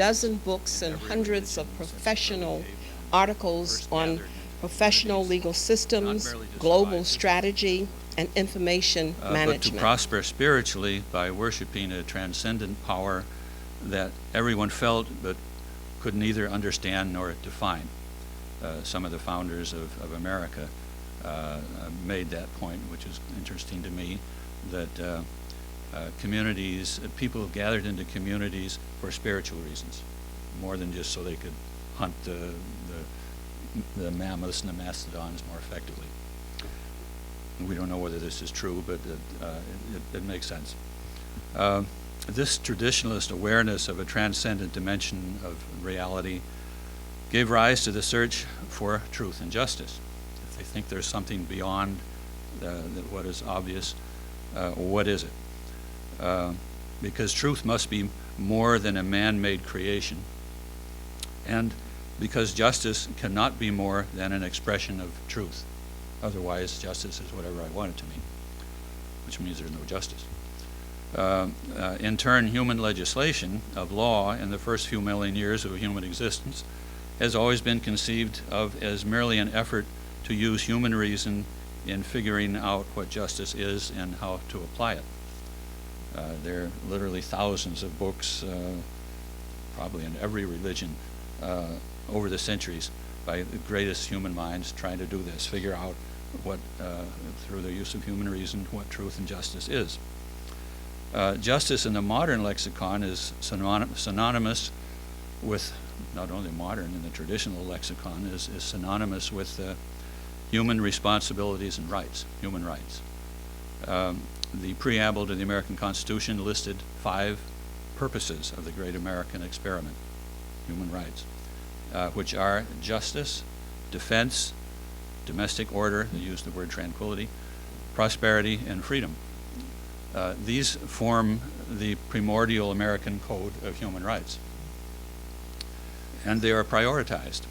dozen books and hundreds of professional articles on professional legal systems, global strategy, and information but to management. prosper spiritually by worshiping a transcendent power that everyone felt but could neither understand nor define. Some of the founders of America made that point, which is interesting to me, that communities, people gathered into communities for spiritual reasons, more than just so they could hunt the mammoths and the mastodons more effectively. We don't know whether this is true, but it makes sense. This traditionalist awareness of a transcendent dimension of reality gave rise to the search for truth and justice. If they think there's something beyond what is obvious, what is it? Because truth must be more than a man-made creation, and because justice cannot be more than an expression of truth. Otherwise, justice is whatever I want it to mean, which means there's no justice. In turn, human legislation of law in the first few million years of human existence has always been conceived of as merely an effort to use human reason in figuring out what justice is and how to apply it. There are literally thousands of books, probably in every religion, over the centuries by the greatest human minds trying to do this, figure out what, through the use of human reason, what truth and justice is. Justice in the modern lexicon is synonymous with, not only modern, in the traditional lexicon, is synonymous with human responsibilities and rights, human rights. The preamble to the American Constitution listed 5 purposes of the great American experiment, human rights, which are justice, defense, domestic order, they use the word tranquility, prosperity, and freedom. These form the primordial American code of human rights. And they are prioritized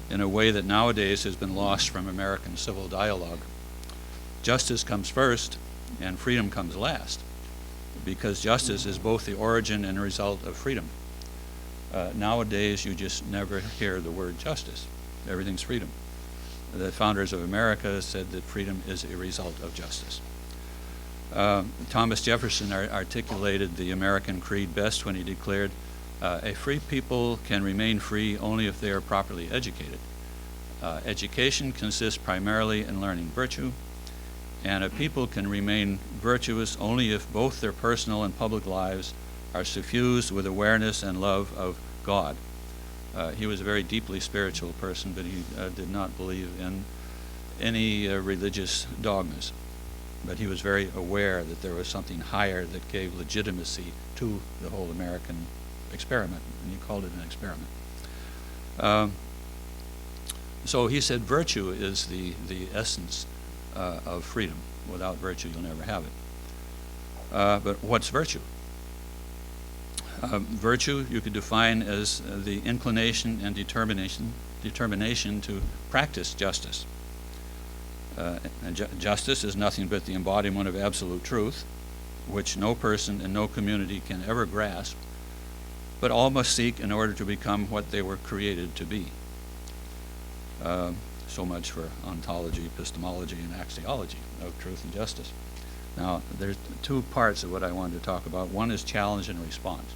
in a way that nowadays has been lost from American civil dialogue. Justice comes first and freedom comes last, because justice is both the origin and result of freedom. Nowadays, you just never hear the word justice. Everything's freedom. The founders of America said that freedom is a result of justice. Thomas Jefferson articulated the American creed best when he declared, a free people can remain free only if they are properly educated. Education consists primarily in learning virtue, and a people can remain virtuous only if both their personal and public lives are suffused with awareness and love of God. He was a very deeply spiritual person, but he did not believe in any religious dogmas. But he was very aware that there was something higher that gave legitimacy to the whole American experiment, and he called it an experiment. So he said virtue is the essence of freedom. Without virtue, you'll never have it. But what's virtue? Virtue you could define as the inclination and determination to practice justice. And justice is nothing but the embodiment of absolute truth, which no person and no community can ever grasp, but all must seek in order to become what they were created to be. So much for ontology, epistemology, and axiology of truth and justice. Now, there's 2 parts of what I wanted to talk about. One is challenge and response.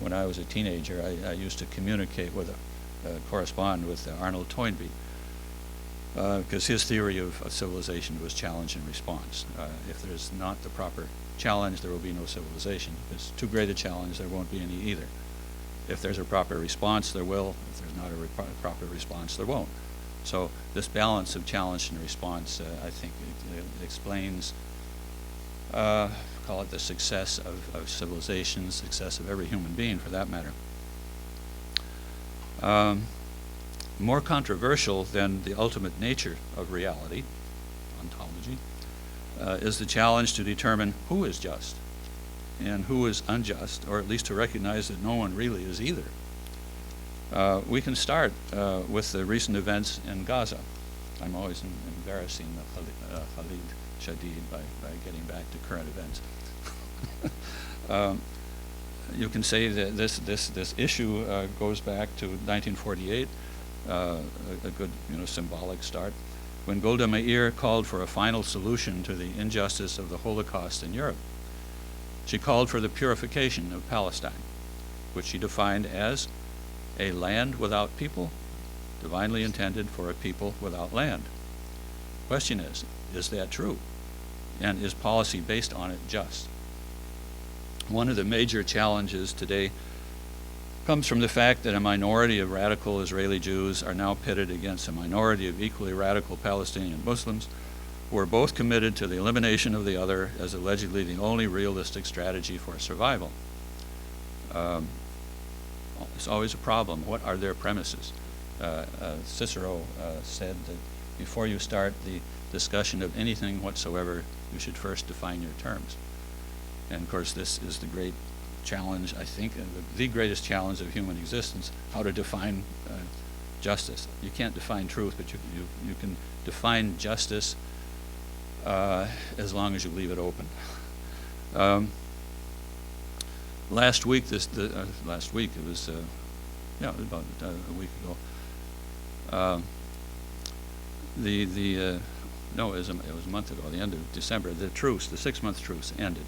When I was a teenager, I used to communicate with, correspond with Arnold Toynbee, because his theory of civilization was challenge and response. If there's not the proper challenge, there will be no civilization. If it's too great a challenge, there won't be any either. If there's a proper response, there will. If there's not a proper response, there won't. So this balance of challenge and response, I think it explains, call it the success of civilization, success of every human being for that matter. More controversial than the ultimate nature of reality, ontology, is the challenge to determine who is just and who is unjust, or at least to recognize that no one really is either. We can start with the recent events in Gaza. I'm always embarrassing Khalil Shadid by getting back to current events. You can say that this issue goes back to 1948, a good symbolic start, when Golda Meir called for a final solution to the injustice of the Holocaust in Europe. She called for the purification of Palestine, which she defined as a land without people, divinely intended for a people without land. Question is that true? And is policy based on it just? One of the major challenges today comes from the fact that a minority of radical Israeli Jews are now pitted against a minority of equally radical Palestinian Muslims who are both committed to the elimination of the other as allegedly the only realistic strategy for survival. It's always a problem. What are their premises? Cicero said that before you start the discussion of anything whatsoever, you should first define your terms. And of course, this is the great challenge, I think, the greatest challenge of human existence, how to define justice. You can't define truth, but you can define justice as long as you leave it open. Last week, it was about a week ago. No, it was a month ago, the end of December. The 6-month truce ended.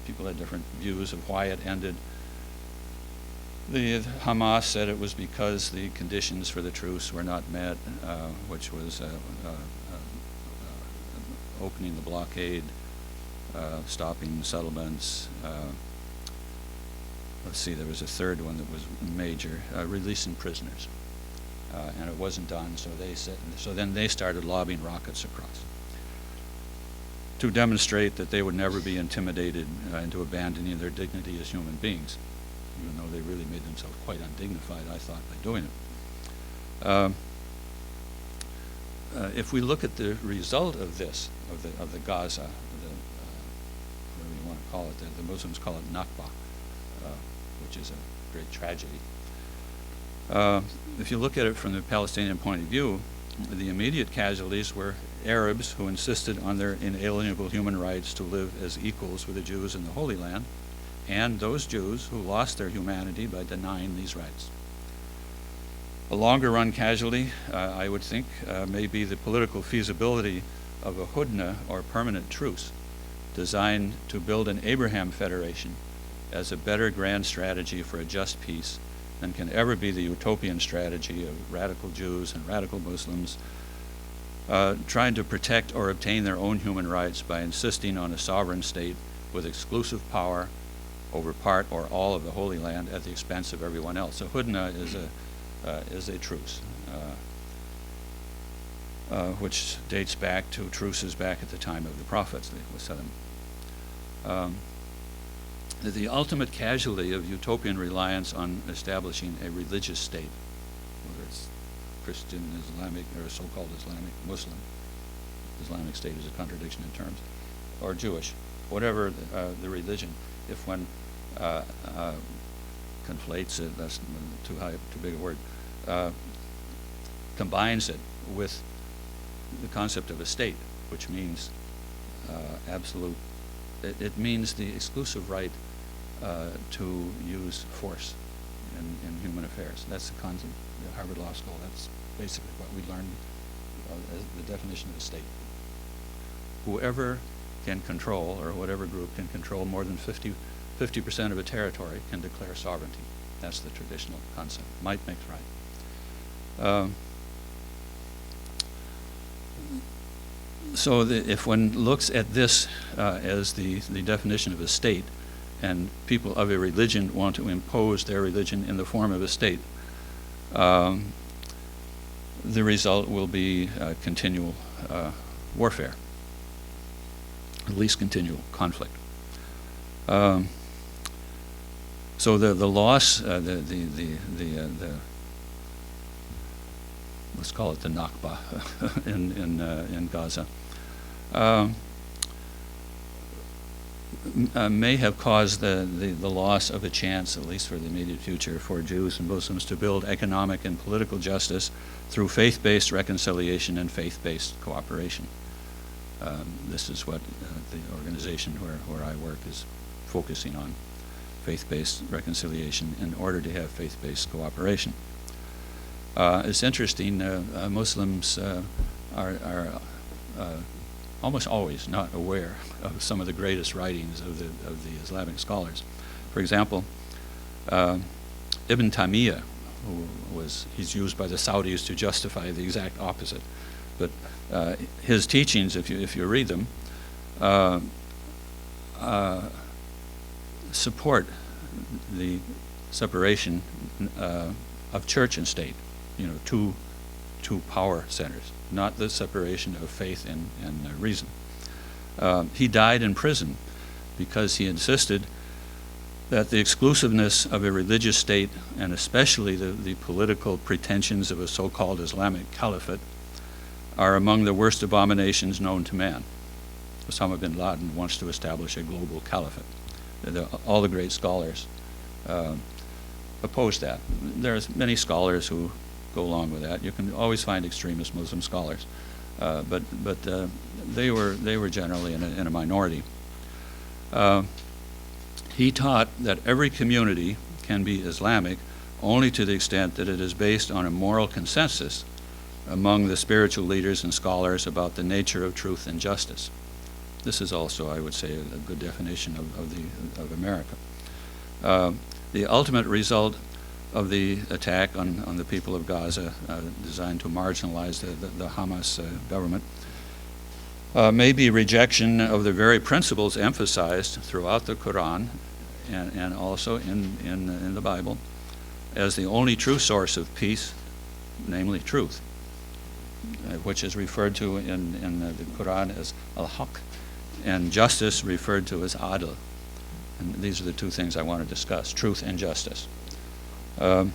People had different views of why it ended. The Hamas said it was because the conditions for the truce were not met, which was opening the blockade, stopping settlements. Let's see, there was a third one that was major, releasing prisoners. And it wasn't done, so then they started lobbing rockets across to demonstrate that they would never be intimidated into abandoning their dignity as human beings, even though they really made themselves quite undignified, I thought, by doing it. If we look at the result of this, of the Gaza, whatever you want to call it, the Muslims call it Nakba, which is a great tragedy. If you look at it from the Palestinian point of view, the immediate casualties were Arabs who insisted on their inalienable human rights to live as equals with the Jews in the Holy Land, and those Jews who lost their humanity by denying these rights. A longer run casualty, I would think, may be the political feasibility of a hudna, or permanent truce, designed to build an Abraham Federation as a better grand strategy for a just peace than can ever be the utopian strategy of radical Jews and radical Muslims trying to protect or obtain their own human rights by insisting on a sovereign state with exclusive power over part or all of the Holy Land at the expense of everyone else. So hudna is a truce, which dates back to truces back at the time of the prophets. The ultimate casualty of utopian reliance on establishing a religious state, whether it's Christian, Islamic, or so-called Islamic, Muslim. Islamic state is a contradiction in terms, or Jewish, whatever the religion. If one conflates it, that's too big a word, combines it with the concept of a state, which means absolute. It means the exclusive right to use force in human affairs. That's the concept at Harvard Law School. That's basically what we learned as the definition of a state. Whoever can control, or whatever group can control more than 50% of a territory can declare sovereignty. That's the traditional concept. Might makes right. So if one looks at this as the definition of a state, and people of a religion want to impose their religion in the form of a state, the result will be continual warfare, at least continual conflict. So the loss, let's call it the Nakba in Gaza, may have caused the loss of a chance, at least for the immediate future, for Jews and Muslims to build economic and political justice through faith-based reconciliation and faith-based cooperation. This is what the organization where I work is focusing on. faith-based reconciliation in order to have faith-based cooperation. It's interesting, Muslims are almost always not aware of some of the greatest writings of the Islamic scholars. For example, Ibn Taymiyyah, he's used by the Saudis to justify the exact opposite, but his teachings, if you read them, support the separation of church and state, two power centers, not the separation of faith and reason. He died in prison because he insisted that the exclusiveness of a religious state, and especially the political pretensions of a so-called Islamic caliphate, are among the worst abominations known to man. Osama bin Laden wants to establish a global caliphate. All the great scholars oppose that. There's many scholars who go along with that. You can always find extremist Muslim scholars, but they were generally in a minority. He taught that every community can be Islamic only to the extent that it is based on a moral consensus among the spiritual leaders and scholars about the nature of truth and justice. This is also, I would say, a good definition of America. The ultimate result of the attack on the people of Gaza, designed to marginalize the Hamas government, may be rejection of the very principles emphasized throughout the Quran and also in the Bible as the only true source of peace, namely truth, which is referred to in the Quran as al-haq, and justice referred to as adl. And these are the two things I want to discuss, truth and justice. I'll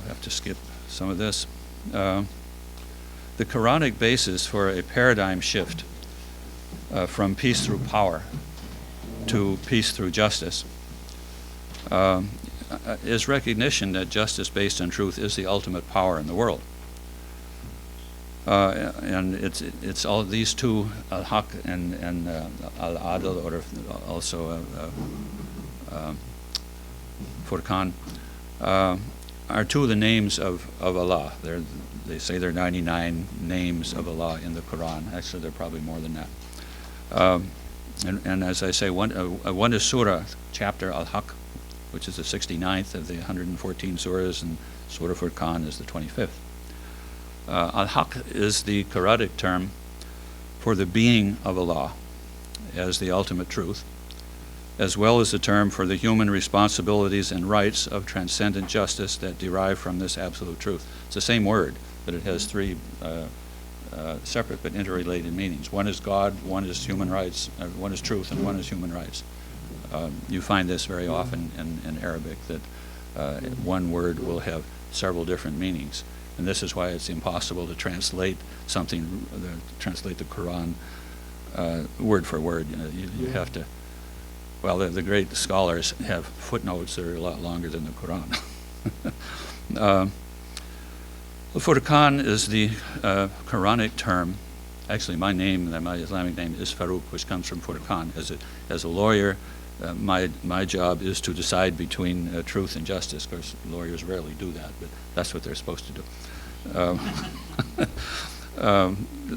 have to skip some of this. The Quranic basis for a paradigm shift from peace through power to peace through justice is recognition that justice based on truth is the ultimate power in the world. And it's all these two, al-haq and al-adl, or also Furqan, are two of the names of Allah. They say there are 99 names of Allah in the Quran. Actually, there are probably more than that. And as I say, one is Surah, chapter al-haq, which is the 69th of the 114 surahs, and Surah Furqan is the 25th. Al-haq is the Quranic term for the being of Allah as the ultimate truth, as well as the term for the human responsibilities and rights of transcendent justice that derive from this absolute truth. It's the same word, but it has three separate but interrelated meanings. One is God, one is human rights, one is truth, and one is human rights. You find this very often in Arabic, that one word will have several different meanings. And this is why it's impossible to translate something, translate the Quran word for word. You have to, well, the great scholars have footnotes that are a lot longer than the Quran. Furqan is the Quranic term. Actually, my name, my Islamic name, is Farouk, which comes from Furqan. As a lawyer, my job is to decide between truth and justice. Of course, lawyers rarely do that, but that's what they're supposed to do.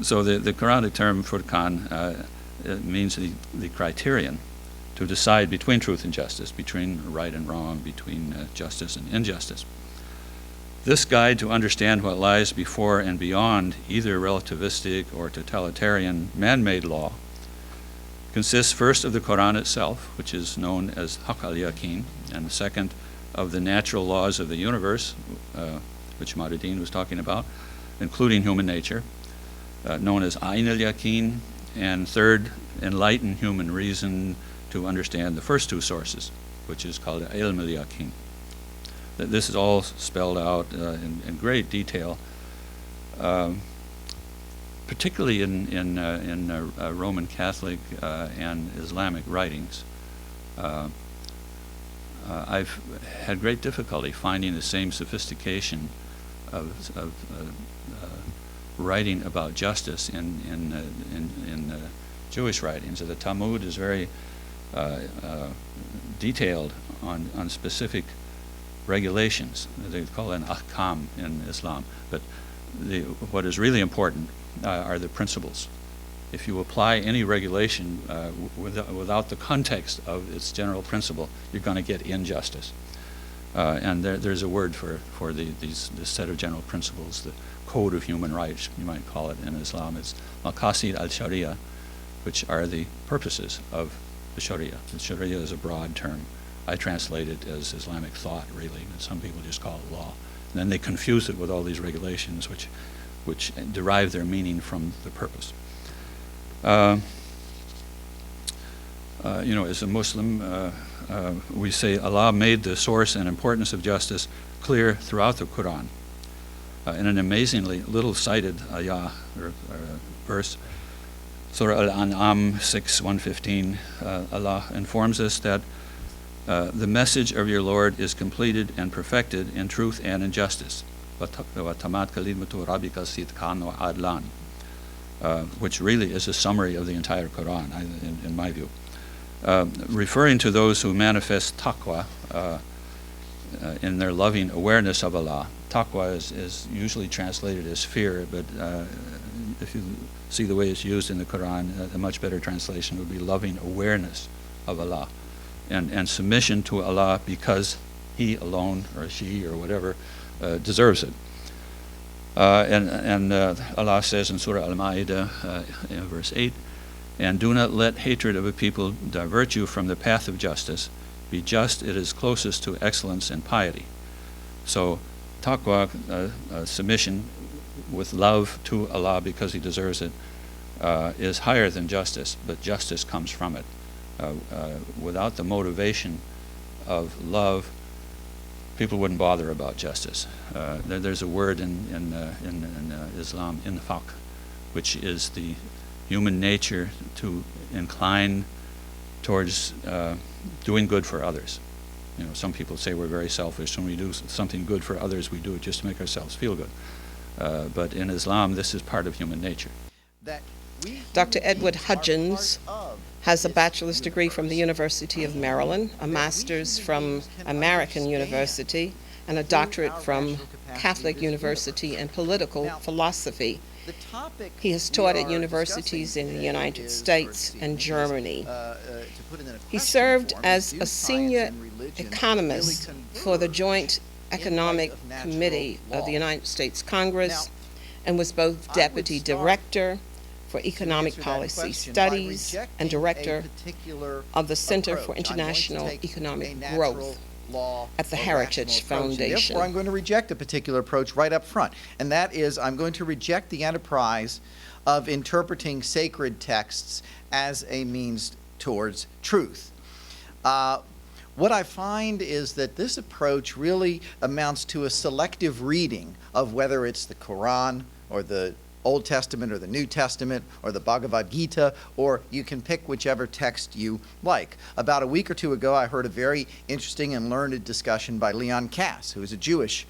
So the Quranic term Furqan means the criterion to decide between truth and justice, between right and wrong, between justice and injustice. This guide to understand what lies before and beyond either relativistic or totalitarian man-made law consists first of the Quran itself, which is known as Haqq al-Yaqeen, and second of the natural laws of the universe, which Mahdudin was talking about, including human nature, known as Ayn al-Yaqeen, and third, enlightened human reason to understand the first two sources, which is called Ilm al-Yaqeen. This is all spelled out in great detail, particularly in Roman Catholic and Islamic writings. I've had great difficulty finding the same sophistication of writing about justice in Jewish writings. The Talmud is very detailed on specific regulations. They call it an ahkam in Islam. But what is really important are the principles. If you apply any regulation without the context of its general principle, you're going to get injustice. And there's a word for this set of general principles, the code of human rights, you might call it in Islam. It's maqasid al-sharia, which are the purposes of the sharia. The sharia is a broad term. I translate it as Islamic thought, really, but some people just call it law. And then they confuse it with all these regulations, which derive their meaning from the purpose. As a Muslim, we say Allah made the source and importance of justice clear throughout the Quran. In an amazingly little cited ayah or verse, Surah Al-An'am 6:115, Allah informs us that the message of your Lord is completed and perfected in truth and in justice. Which really is a summary of the entire Quran, in my view. Referring to those who manifest taqwa in their loving awareness of Allah. Taqwa is usually translated as fear, but if you see the way it's used in the Quran, a much better translation would be loving awareness of Allah and submission to Allah because He alone, or she, or whatever, deserves it. And Allah says in Surah Al-Ma'idah, verse 8, "And do not let hatred of a people divert you from the path of justice. Be just, it is closest to excellence and piety." So taqwa, submission with love to Allah because He deserves it, is higher than justice, but justice comes from it. Without the motivation of love, people wouldn't bother about justice. There's a word in Islam, infaq, which is the human nature to incline towards doing good for others. Some people say we're very selfish. When we do something good for others, we do it just to make ourselves feel good. But in Islam, this is part of human nature. Dr. Edward Higgins has a bachelor's degree from the University of Maryland, a master's from American University, and a doctorate from Catholic University in political philosophy. He has taught at universities in the United States and Germany. He served as a senior economist for the Joint Economic Committee of the United States Congress and was both deputy director for Economic Policy Studies and director of the Center for International Economic Growth at the Heritage Foundation. I'm going to reject a particular approach right up front, and that is I'm going to reject the enterprise of interpreting sacred texts as a means towards truth. What I find is that this approach really amounts to a selective reading of whether it's the Quran or the Old Testament or the New Testament or the Bhagavad Gita, or you can pick whichever text you like. About a week or two ago, I heard a very interesting and learned discussion by Leon Kass, who is a Jewish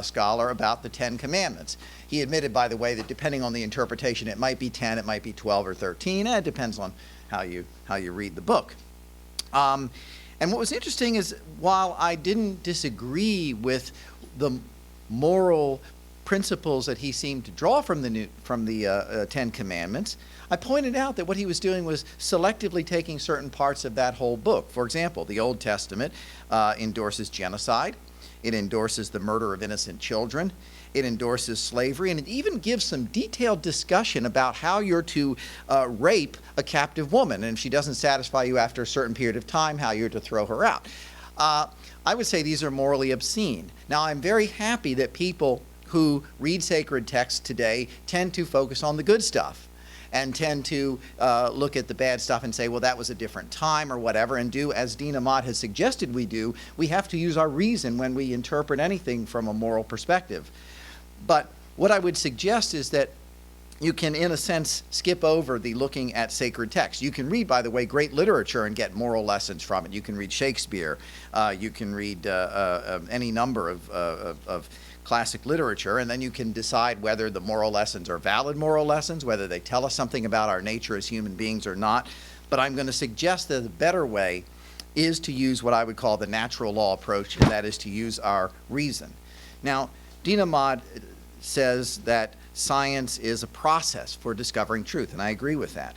scholar, about the Ten Commandments. He admitted, by the way, that depending on the interpretation, it might be 10, it might be 12 or 13. It depends on how you read the book. And what was interesting is, while I didn't disagree with the moral principles that he seemed to draw from the Ten Commandments, I pointed out that what he was doing was selectively taking certain parts of that whole book. For example, the Old Testament endorses genocide. It endorses the murder of innocent children. It endorses slavery, and it even gives some detailed discussion about how you're to rape a captive woman, and if she doesn't satisfy you after a certain period of time, how you're to throw her out. I would say these are morally obscene. Now, I'm very happy that people who read sacred texts today tend to focus on the good stuff and tend to look at the bad stuff and say, well, that was a different time or whatever, and do as Dean Ahmad has suggested we do. We have to use our reason when we interpret anything from a moral perspective. But what I would suggest is that you can, in a sense, skip over the looking at sacred texts. You can read, by the way, great literature and get moral lessons from it. You can read Shakespeare. You can read any number of classic literature, and then you can decide whether the moral lessons are valid moral lessons, whether they tell us something about our nature as human beings or not. But I'm going to suggest that the better way is to use what I would call the natural law approach, and that is to use our reason. Now, Dinamad says that science is a process for discovering truth, and I agree with that.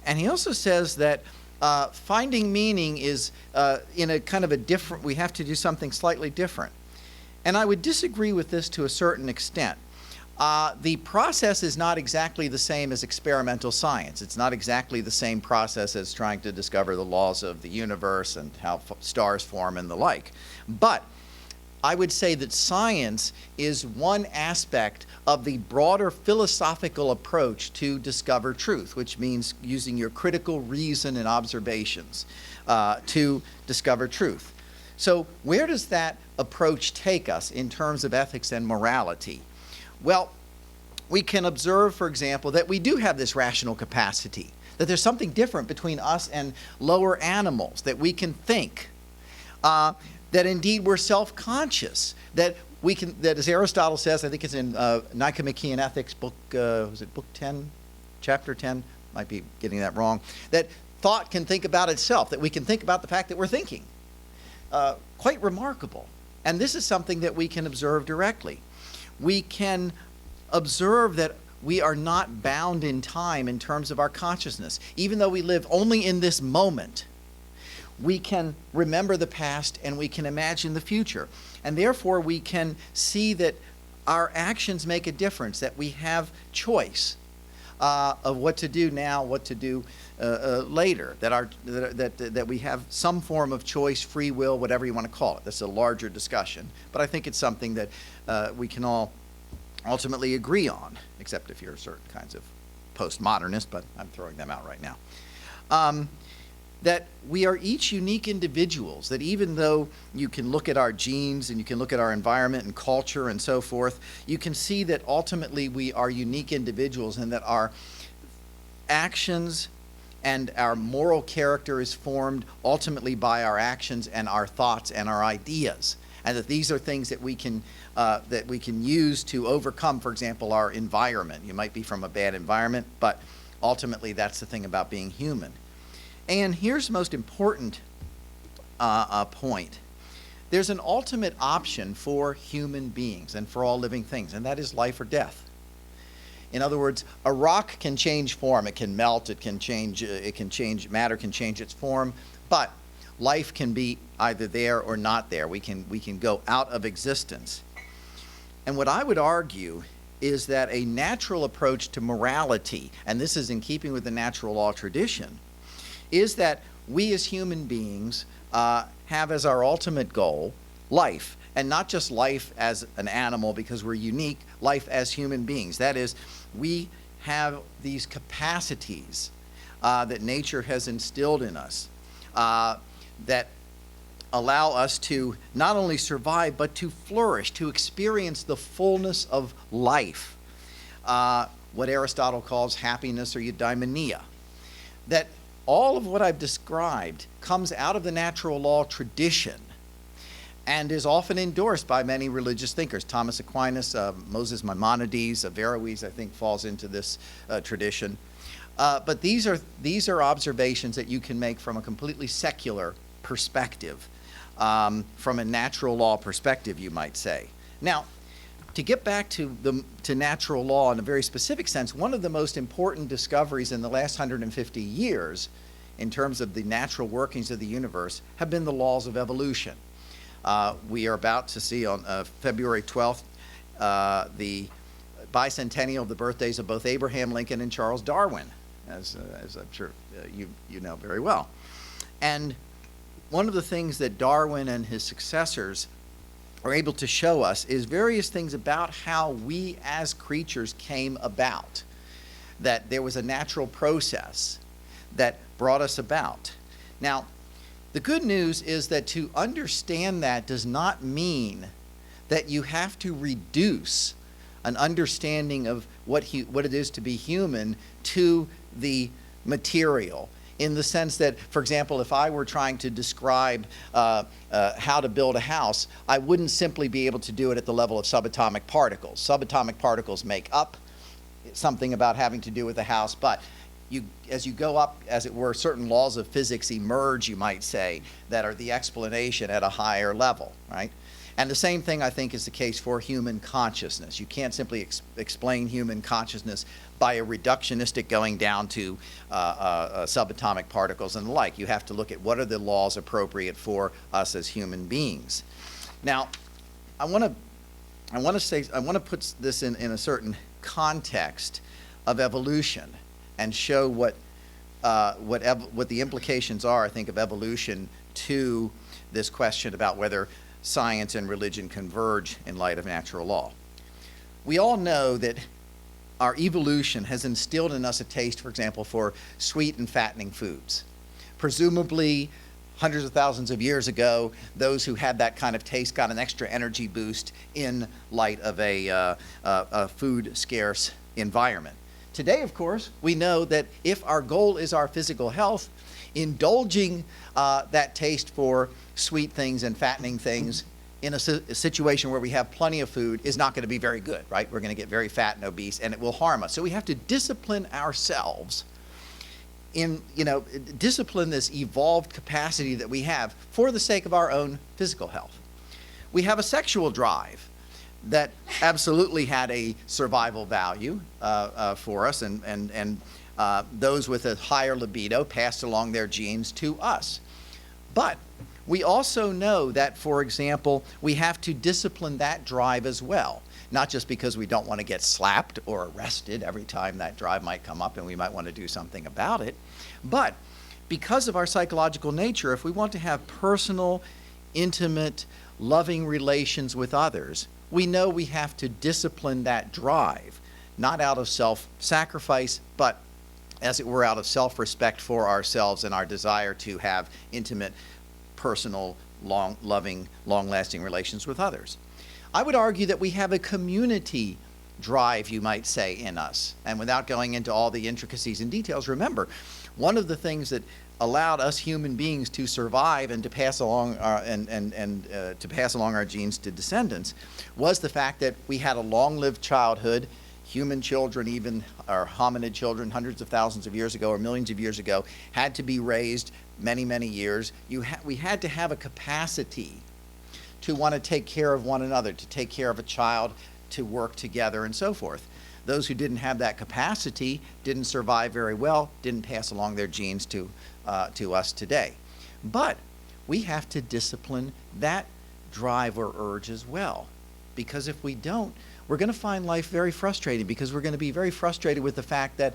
And he also says that finding meaning is in a kind of a different, we have to do something slightly different. And I would disagree with this to a certain extent. The process is not exactly the same as experimental science. It's not exactly the same process as trying to discover the laws of the universe and how stars form and the like. But I would say that science is one aspect of the broader philosophical approach to discover truth, which means using your critical reason and observations to discover truth. So where does that approach take us in terms of ethics and morality? Well, we can observe, for example, that we do have this rational capacity, that there's something different between us and lower animals, that we can think, that indeed we're self-conscious, that we can, that as Aristotle says, I think it's in Nicomachean Ethics, book 10, chapter 10, might be getting that wrong, that thought can think about itself, that we can think about the fact that we're thinking. Quite remarkable. And this is something that we can observe directly. We can observe that we are not bound in time in terms of our consciousness. Even though we live only in this moment, we can remember the past and we can imagine the future. And therefore, we can see that our actions make a difference, that we have choice of what to do now, what to do later, that we have some form of choice, free will, whatever you want to call it. That's a larger discussion. But I think it's something that we can all ultimately agree on, except if you're certain kinds of postmodernists, but I'm throwing them out right now. That we are each unique individuals, that even though you can look at our genes and you can look at our environment and culture and so forth, you can see that ultimately we are unique individuals and that our actions and our moral character is formed ultimately by our actions and our thoughts and our ideas. And that these are things that we can use to overcome, for example, our environment. You might be from a bad environment, but ultimately that's the thing about being human. And here's the most important point. There's an ultimate option for human beings and for all living things, and that is life or death. In other words, a rock can change form. It can melt. It can change. Matter can change its form. But life can be either there or not there. We can go out of existence. And what I would argue is that a natural approach to morality, and this is in keeping with the natural law tradition, is that we as human beings have as our ultimate goal life, and not just life as an animal because we're unique, life as human beings. That is, we have these capacities that nature has instilled in us that allow us to not only survive but to flourish, to experience the fullness of life, what Aristotle calls happiness or eudaimonia. That all of what I've described comes out of the natural law tradition and is often endorsed by many religious thinkers. Thomas Aquinas, Moses Maimonides, Averroes, I think, falls into this tradition. But these are observations that you can make from a completely secular perspective, from a natural law perspective, you might say. Now, to get back to natural law in a very specific sense, one of the most important discoveries in the last 150 years in terms of the natural workings of the universe have been the laws of evolution. We are about to see on February 12th the bicentennial of the birthdays of both Abraham Lincoln and Charles Darwin, as I'm sure you know very well. And one of the things that Darwin and his successors are able to show us is various things about how we as creatures came about, that there was a natural process that brought us about. Now, the good news is that to understand that does not mean that you have to reduce an understanding of what it is to be human to the material. in the sense that, for example, if I were trying to describe how to build a house, I wouldn't simply be able to do it at the level of subatomic particles. Subatomic particles make up something about having to do with the house, but as you go up, as it were, certain laws of physics emerge, you might say, that are the explanation at a higher level, right? And the same thing, I think, is the case for human consciousness. You can't simply explain human consciousness by a reductionistic going down to subatomic particles and the like. You have to look at what are the laws appropriate for us as human beings. Now, I want to put this in a certain context of evolution and show what the implications are, I think, of evolution to this question about whether science and religion converge in light of natural law. We all know that our evolution has instilled in us a taste, for example, for sweet and fattening foods. Presumably, hundreds of thousands of years ago, those who had that kind of taste got an extra energy boost in light of a food scarce environment. Today, of course, we know that if our goal is our physical health, indulging that taste for sweet things and fattening things in a situation where we have plenty of food is not going to be very good, right? We're going to get very fat and obese, and it will harm us. So we have to discipline ourselves discipline this evolved capacity that we have for the sake of our own physical health. We have a sexual drive that absolutely had a survival value for us, and those with a higher libido passed along their genes to us. But we also know that, for example, we have to discipline that drive as well, not just because we don't want to get slapped or arrested every time that drive might come up and we might want to do something about it, but because of our psychological nature, if we want to have personal, intimate, loving relations with others, we know we have to discipline that drive, not out of self-sacrifice, but as it were out of self-respect for ourselves and our desire to have intimate, personal, loving, long-lasting relations with others. I would argue that we have a community drive, you might say, in us. And without going into all the intricacies and details, remember, one of the things that allowed us human beings to survive and to pass along to pass along our genes to descendants was the fact that we had a long-lived childhood. Human children, even our hominid children, hundreds of thousands of years ago or millions of years ago, had to be raised many, many years. We had to have a capacity to want to take care of one another, to take care of a child, to work together, and so forth. Those who didn't have that capacity didn't survive very well, didn't pass along their genes to us today. But we have to discipline that drive or urge as well, because if we don't, we're going to find life very frustrating, because we're going to be very frustrated with the fact that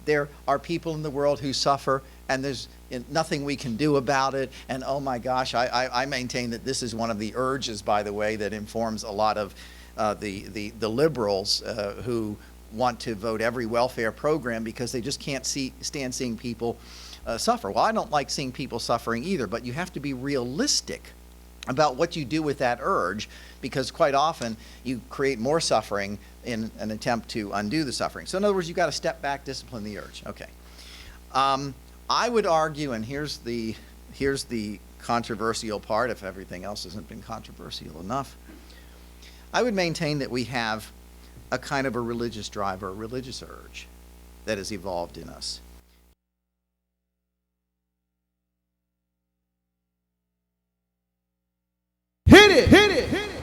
there are people in the world who suffer and there's nothing we can do about it. And oh my gosh, I maintain that this is one of the urges, by the way, that informs a lot of the liberals who want to vote every welfare program, because they just can't stand seeing people suffer. Well, I don't like seeing people suffering either, but you have to be realistic about what you do with that urge, because quite often you create more suffering in an attempt to undo the suffering. So in other words, you've got to step back, discipline the urge. Okay. I would argue, and here's the controversial part, if everything else hasn't been controversial enough, I would maintain that we have a kind of a religious drive or a religious urge that has evolved in us. Hit it, hit it, hit it.